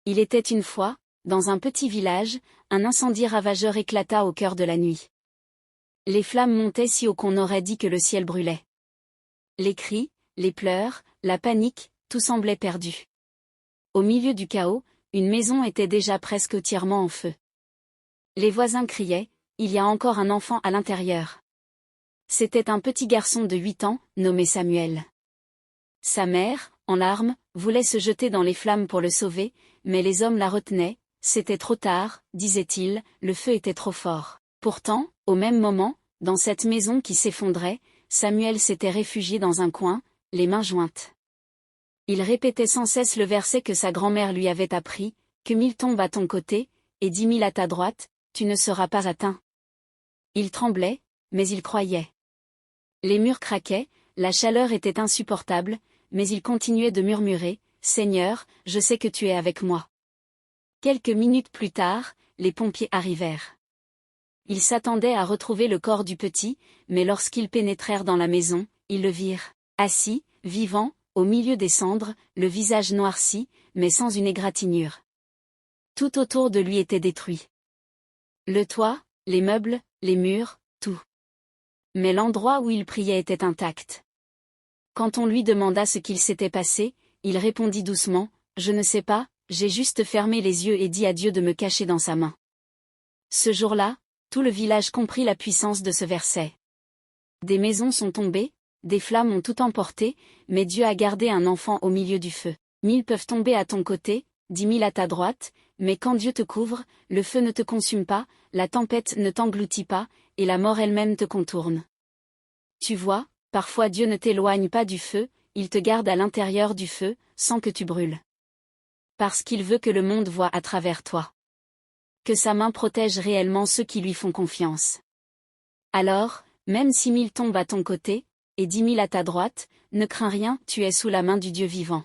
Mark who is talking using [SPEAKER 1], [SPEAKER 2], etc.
[SPEAKER 1] Il était une fois, dans un petit village, un incendie ravageur éclata au cœur de la nuit. Les flammes montaient si haut qu'on aurait dit que le ciel brûlait. Les cris, les pleurs, la panique, tout semblait perdu. Au milieu du chaos, une maison était déjà presque entièrement en feu. Les voisins criaient, « Il y a encore un enfant à l'intérieur !» C'était un petit garçon de 8 ans, nommé Samuel. Sa mère, en larmes, voulait se jeter dans les flammes pour le sauver, mais les hommes la retenaient. C'était trop tard, disait-il, le feu était trop fort. Pourtant, au même moment, dans cette maison qui s'effondrait, Samuel s'était réfugié dans un coin, les mains jointes. Il répétait sans cesse le verset que sa grand-mère lui avait appris, « Que 1000 tombent à ton côté, et 10 000 à ta droite, tu ne seras pas atteint. » Il tremblait, mais il croyait. Les murs craquaient, la chaleur était insupportable, mais il continuait de murmurer, « Seigneur, je sais que tu es avec moi. » Quelques minutes plus tard, les pompiers arrivèrent. Ils s'attendaient à retrouver le corps du petit, mais lorsqu'ils pénétrèrent dans la maison, ils le virent, assis, vivant, au milieu des cendres, le visage noirci, mais sans une égratignure. Tout autour de lui était détruit. Le toit, les meubles, les murs, tout. Mais l'endroit où il priait était intact. Quand on lui demanda ce qu'il s'était passé, il répondit doucement, « Je ne sais pas, j'ai juste fermé les yeux et dit à Dieu de me cacher dans sa main. » Ce jour-là, tout le village comprit la puissance de ce verset. Des maisons sont tombées, des flammes ont tout emporté, mais Dieu a gardé un enfant au milieu du feu. 1000 peuvent tomber à ton côté, 10 000 à ta droite, mais quand Dieu te couvre, le feu ne te consume pas, la tempête ne t'engloutit pas, et la mort elle-même te contourne. Tu vois, parfois Dieu ne t'éloigne pas du feu, il te garde à l'intérieur du feu, sans que tu brûles. Parce qu'il veut que le monde voie à travers toi. Que sa main protège réellement ceux qui lui font confiance. Alors, même si 1000 tombent à ton côté, et 10 000 à ta droite, ne crains rien, tu es sous la main du Dieu vivant.